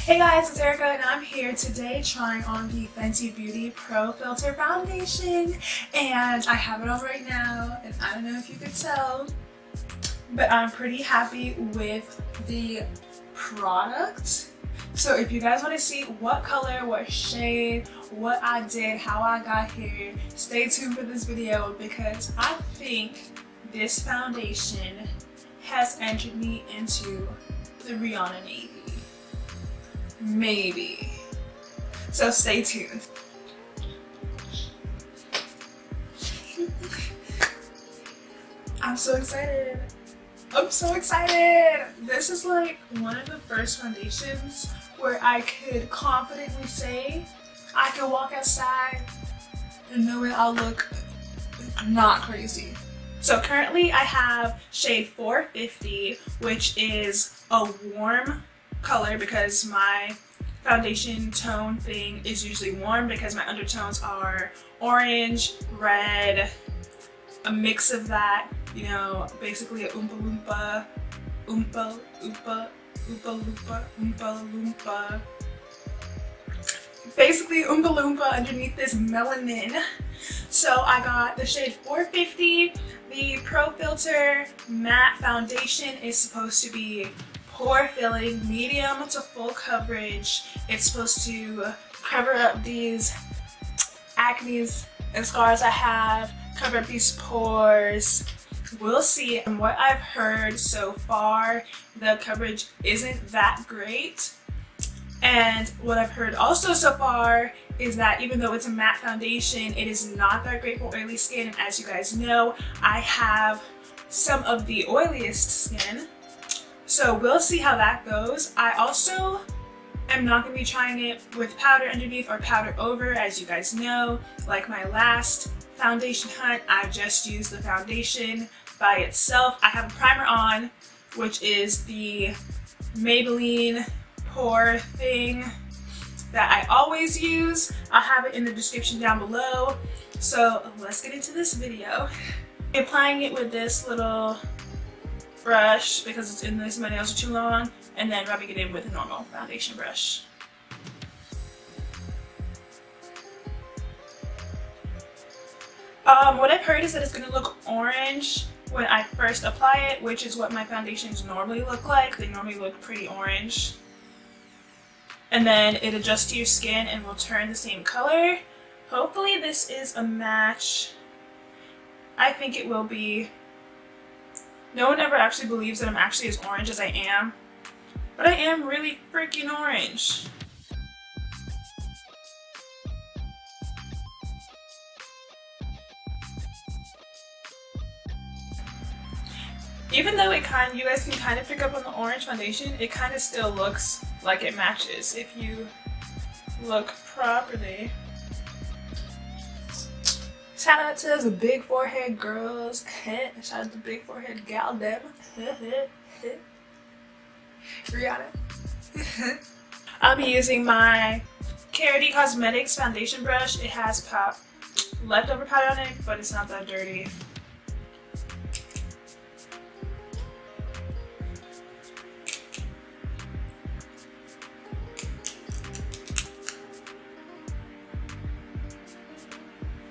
Hey guys, it's Erika and I'm here today trying on the Fenty Beauty Pro Filter Foundation, and I have it on right now and I don't know if you could tell, but I'm pretty happy with the product. So if you guys want to see what color, what shade, what I did, how I got here, stay tuned for this video because I think this foundation has entered me into the Rihanna Navy. Maybe. So stay tuned. I'm so excited. I'm so excited. This is like one of the first foundations where I could confidently say I can walk outside and know it, I'll look not crazy. So currently I have shade 450, which is a warm color because my foundation tone thing is usually warm because my undertones are orange, red, a mix of that, you know, basically a oompa loompa, basically oompa loompa underneath this melanin. So I got the shade 450. The Pro Filter Matte Foundation is supposed to be pore filling, medium to full coverage. It's supposed to cover up these acne and scars I have, cover up these pores. We'll see. And what I've heard so far, the coverage isn't that great. And what I've heard also so far is that even though it's a matte foundation, it is not that great for oily skin. And as you guys know, I have some of the oiliest skin. So we'll see how that goes. I also am not going to be trying it with powder underneath or powder over. As you guys know, like my last foundation hunt, I just used the foundation by itself. I have a primer on, which is the Maybelline pore thing that I always use. I'll have it in the description down below. So let's get into this video. I'm applying it with this little brush because it's in this, my nails are too long, and then rubbing it in with a normal foundation brush. What I've heard is that it's going to look orange when I first apply it, which is what my foundations normally look like. They normally look pretty orange. And then it adjusts to your skin and will turn the same color. Hopefully this is a match. I think it will be. No one ever actually believes that I'm actually as orange as I am, but I am really freaking orange. Even though you guys can kind of pick up on the orange foundation, it kind of still looks like it matches if you look properly. Shout out to the big forehead girls. Shout out to big forehead gal them. Rihanna. I'll be using my Carity Cosmetics foundation brush. It has leftover powder on it, but it's not that dirty.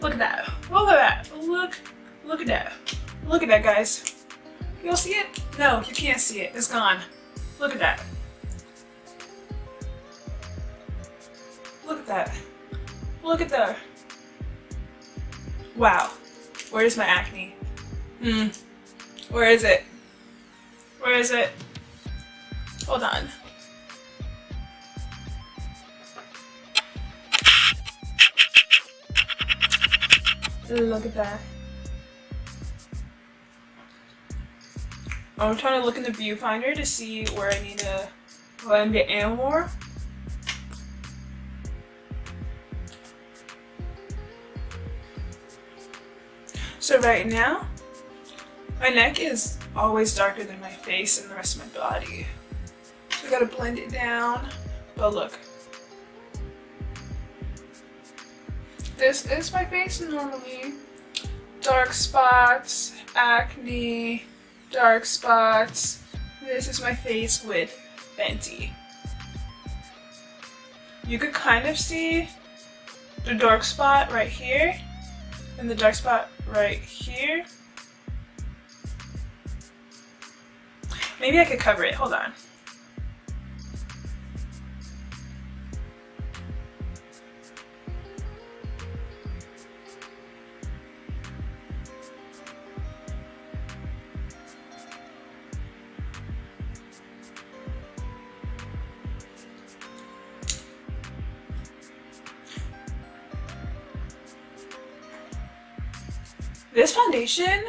Look at that. Look at that. Look at that. Look at that, guys. You don't see it? No, you can't see it. It's gone. Look at that. Look at that. Look at that. Wow. Where's my acne? Where is it? Where is it? Hold on. Look at that. I'm trying to look in the viewfinder to see where I need to blend it in more. So right now, my neck is always darker than my face and the rest of my body. So I gotta blend it down. But look. This is my face normally. Dark spots, acne, dark spots. This is my face with FENTY. you could kind of see the dark spot right here and the dark spot right here. Maybe I could cover it, hold on. This foundation,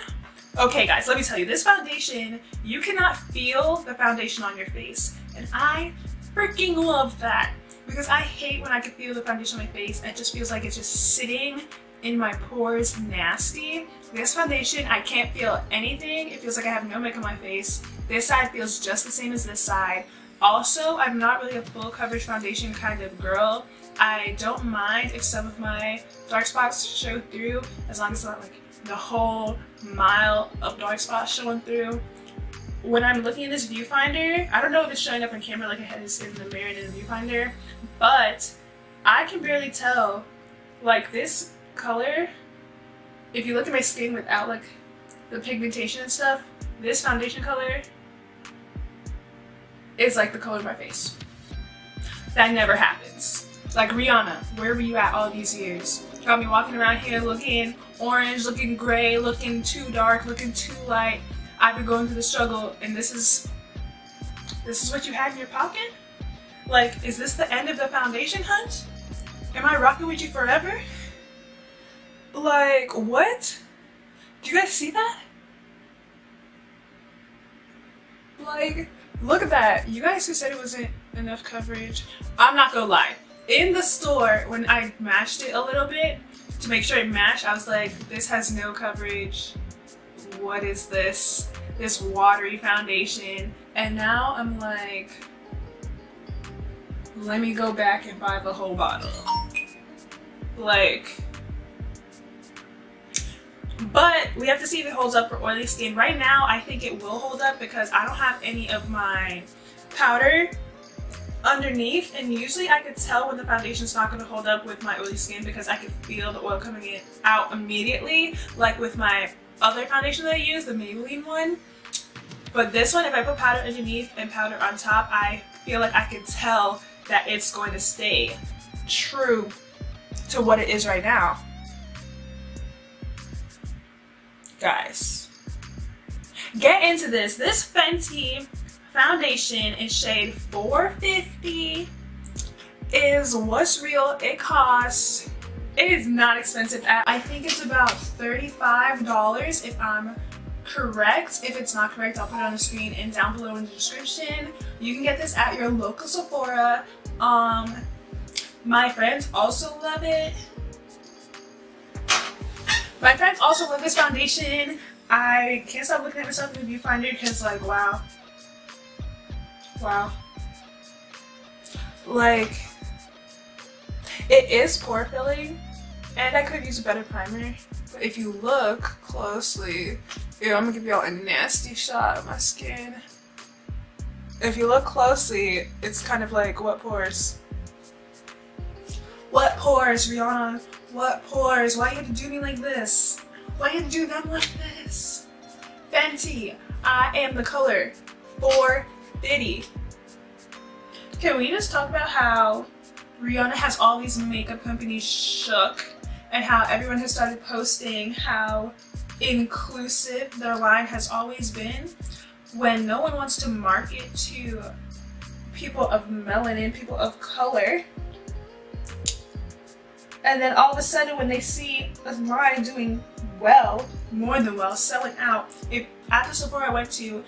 okay guys, let me tell you, this foundation, you cannot feel the foundation on your face. And I freaking love that because I hate when I can feel the foundation on my face and it just feels like it's just sitting in my pores nasty. This foundation, I can't feel anything. It feels like I have no makeup on my face. This side feels just the same as this side. Also, I'm not really a full coverage foundation kind of girl. I don't mind if some of my dark spots show through as long as it's not like the whole mile of dark spots showing through. When I'm looking at this viewfinder, I don't know if it's showing up on camera like it is in the mirror in the viewfinder, but I can barely tell, like this color, if you look at my skin without like the pigmentation and stuff, this foundation color is like the color of my face. That never happens. Like Rihanna, where were you at all these years? Got me walking around here looking orange, looking gray, looking too dark, looking too light. I've been going through the struggle, and this is what you had in your pocket? Like, is this the end of the foundation hunt? Am I rocking with you forever? Like, what? Do you guys see that? Like, look at that. You guys who said it wasn't enough coverage, I'm not gonna lie. In the store, when I matched it a little bit to make sure it matched, I was like, this has no coverage. What is this? This watery foundation. And now I'm like, let me go back and buy the whole bottle. Like, but we have to see if it holds up for oily skin. Right now, I think it will hold up because I don't have any of my powder underneath, and usually I could tell when the foundation's not going to hold up with my oily skin because I could feel the oil coming out immediately, like with my other foundation that I use, the Maybelline one. But this one, if I put powder underneath and powder on top, I feel like I could tell that it's going to stay true to what it is right now. Guys, get into this. This Fenty foundation in shade 450 is what's real. It costs, it is not expensive at, I think it's about $35 if I'm correct. If it's not correct, I'll put it on the screen and down below in the description. You can get this at your local Sephora. My friends also love it. My friends also love this foundation. I can't stop looking at myself in the viewfinder because, like, wow. Wow. Like, it is pore filling, and I could use a better primer. But if you look closely, here, I'm gonna give y'all a nasty shot of my skin. If you look closely, it's kind of like, what pores? What pores, Rihanna? What pores? Why you have to do me like this? Why you have to do them like this? Fenty, I am the color 450. Can we just talk about how Rihanna has all these makeup companies shook and how everyone has started posting how inclusive their line has always been when no one wants to market to people of melanin, people of color. And then all of a sudden when they see a line doing well, more than well, selling out. At the Sephora I went to,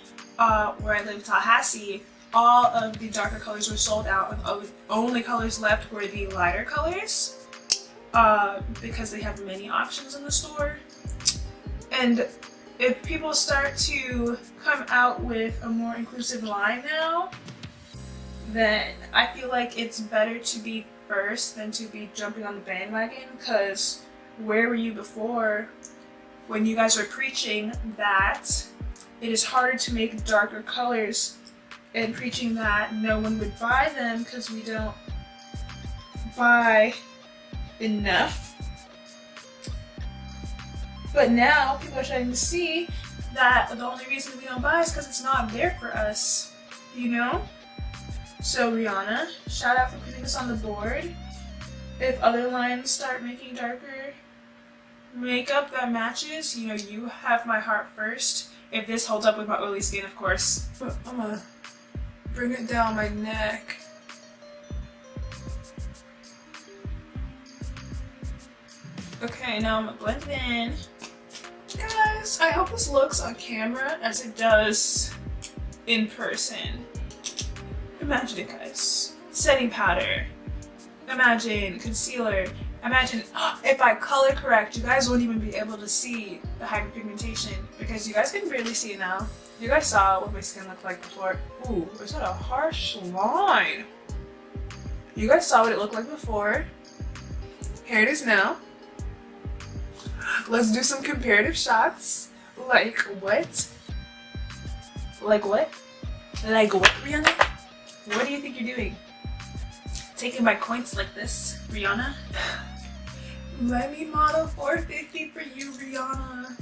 where I live in Tallahassee, all of the darker colors were sold out and the only colors left were the lighter colors because they have many options in the store. And if people start to come out with a more inclusive line now, then I feel like it's better to be first than to be jumping on the bandwagon, because where were you before when you guys were preaching that it is harder to make darker colors and preaching that no one would buy them because we don't buy enough. But now people are starting to see that the only reason we don't buy is because it's not there for us, you know? So Rihanna, shout out for putting this on the board. If other lines start making darker makeup that matches, you know, you have my heart first. If this holds up with my oily skin, of course. But I'm gonna bring it down my neck. Okay, now I'm gonna blend it in. Guys, I hope this looks on camera as it does in person. Imagine it, guys. Setting powder. Imagine concealer. Imagine if I color correct, you guys wouldn't even be able to see the hyperpigmentation because you guys can barely see it now. You guys saw what my skin looked like before. Ooh, is that a harsh line? You guys saw what it looked like before. Here it is now. Let's do some comparative shots. Like what? Like what? Like what, Rihanna? What do you think you're doing? Taking my coins like this, Rihanna? Let me model 450 for you, Rihanna.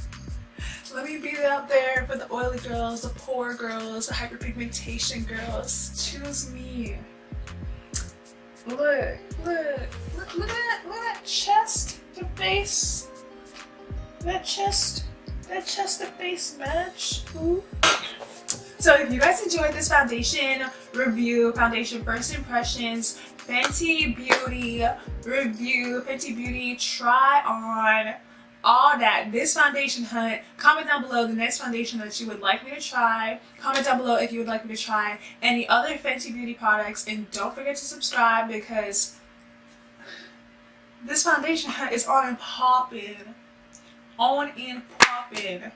Let me be out there for the oily girls, the poor girls, the hyperpigmentation girls. Choose me. Look at that chest to face. That chest to face match. Ooh. So if you guys enjoyed this foundation review, foundation first impressions, Fenty Beauty review, Fenty Beauty try on, all that, this foundation hunt, comment down below the next foundation that you would like me to try. Comment down below if you would like me to try any other Fenty Beauty products, and don't forget to subscribe because this foundation hunt is on and popping. On and popping.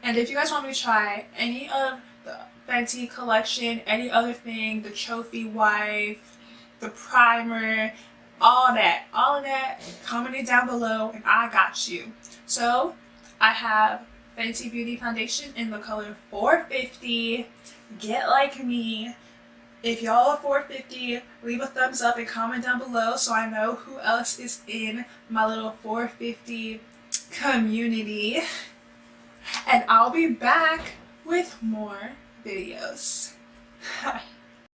And if you guys want me to try any of the Fenty collection, any other thing, the trophy wife, the primer, all of that, comment it down below and I got you. So I have Fenty Beauty foundation in the color 450. Get like me. If y'all are 450, leave a thumbs up and comment down below so I know who else is in my little 450 community. And I'll be back with more videos.